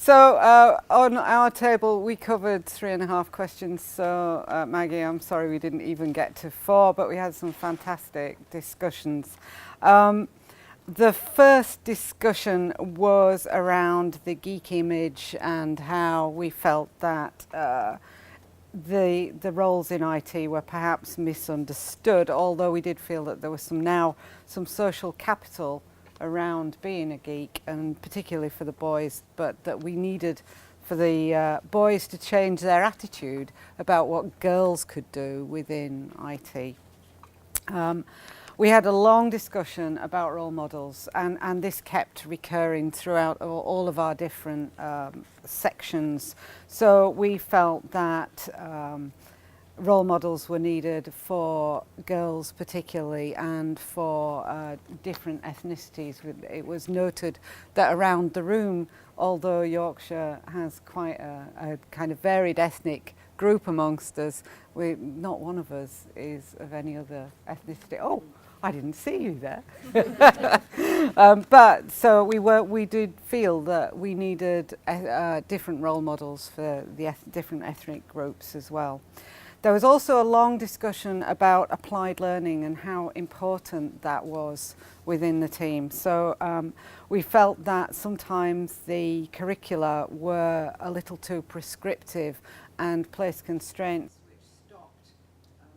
So on our table, we covered 3.5 questions. So Maggie, I'm sorry we didn't even get to 4, but we had some fantastic discussions. The first discussion was around the geek image and how we felt that the roles in IT were perhaps misunderstood, although we did feel that there was some social capital around being a geek, and particularly for the boys, but that we needed for the boys to change their attitude about what girls could do within IT. We had a long discussion about role models, and this kept recurring throughout all of our different sections. So we felt that role models were needed for girls particularly, and for different ethnicities. It was noted that around the room, although Yorkshire has quite a kind of varied ethnic group amongst us, not one of us is of any other ethnicity. Oh, I didn't see you there. But so we did feel that we needed different role models for the different ethnic groups as well. There was also a long discussion about applied learning and how important that was within the team. So we felt that sometimes the curricula were a little too prescriptive and placed constraints which stopped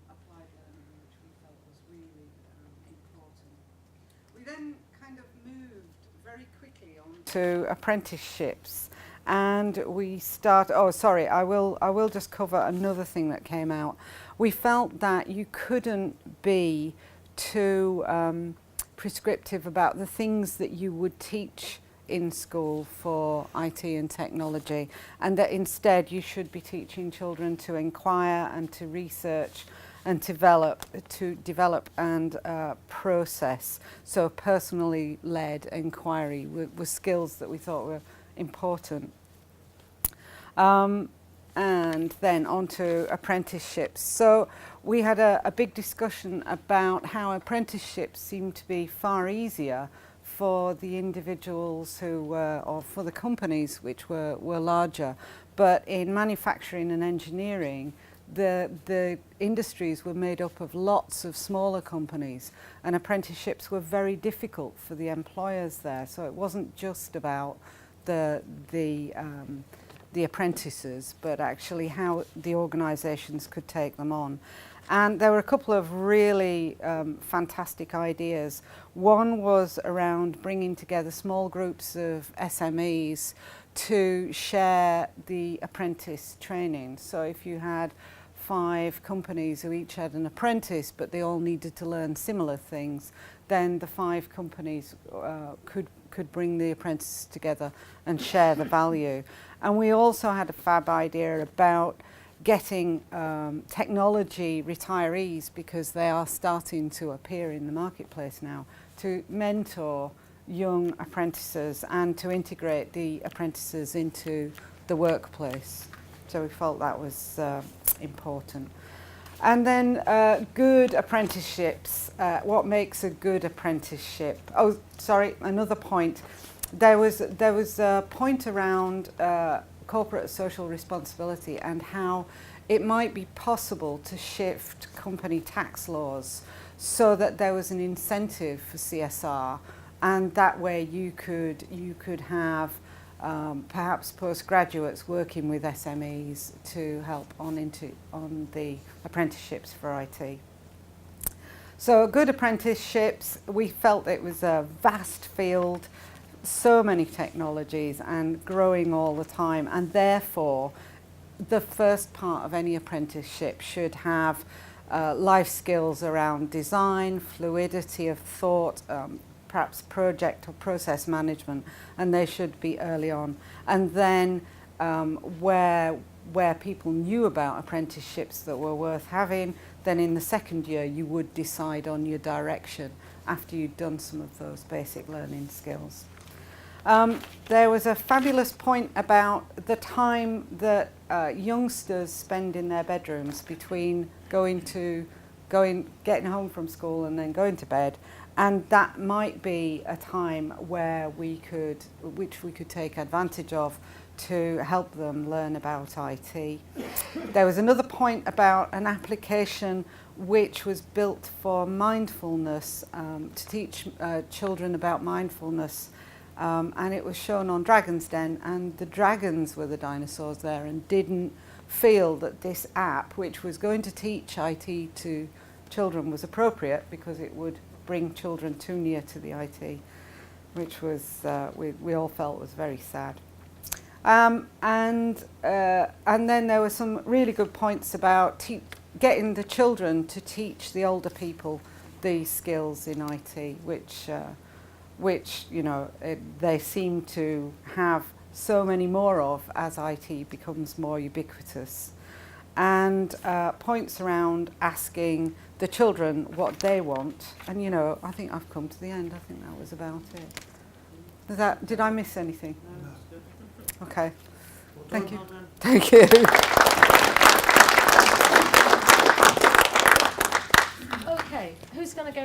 applied learning, which we felt was really important. We then kind of moved very quickly on to apprenticeships. And we I will just cover another thing that came out. We felt that you couldn't be too prescriptive about the things that you would teach in school for IT and technology, and that instead you should be teaching children to inquire and to research and to develop and process. So personally led inquiry were skills that we thought were important. And then on to apprenticeships. So we had a big discussion about how apprenticeships seem to be far easier for the individuals who were, or for the companies which were larger. But in manufacturing and engineering, the industries were made up of lots of smaller companies, and apprenticeships were very difficult for the employers there. So it wasn't just about the apprentices, but actually how the organisations could take them on. And there were a couple of really fantastic ideas. One was around bringing together small groups of SMEs to share the apprentice training. So if you had 5 companies who each had an apprentice, but they all needed to learn similar things, then the 5 companies could bring the apprentices together and share the value. And we also had a fab idea about getting technology retirees, because they are starting to appear in the marketplace now, to mentor young apprentices and to integrate the apprentices into the workplace. So we felt that was important. And then good apprenticeships. What makes a good apprenticeship? Oh, sorry, another point. There was a point around corporate social responsibility and how it might be possible to shift company tax laws so that there was an incentive for CSR, and that way you could have perhaps postgraduates working with SMEs to help on the apprenticeships for IT. So good apprenticeships, we felt it was a vast field, so many technologies and growing all the time, and therefore the first part of any apprenticeship should have life skills around design, fluidity of thought, perhaps project or process management, and they should be early on. And then where people knew about apprenticeships that were worth having, then in the second year you would decide on your direction after you'd done some of those basic learning skills. There was a fabulous point about the time that youngsters spend in their bedrooms between getting home from school and then going to bed, and that might be a time where which we could take advantage of to help them learn about IT. There was another point about an application which was built for mindfulness, to teach children about mindfulness, and it was shown on Dragon's Den, and the dragons were the dinosaurs there, and didn't feel that this app, which was going to teach IT to children, was appropriate because it would bring children too near to the IT, which was we all felt was very sad. And then there were some really good points about getting the children to teach the older people these skills in IT, which you know, they seem to have so many more of as IT becomes more ubiquitous. And points around asking the children what they want. And you know, I think I've come to the end. I think that was about it. Did I miss anything? No. Okay. Thank you. Thank you. Okay, who's going to go?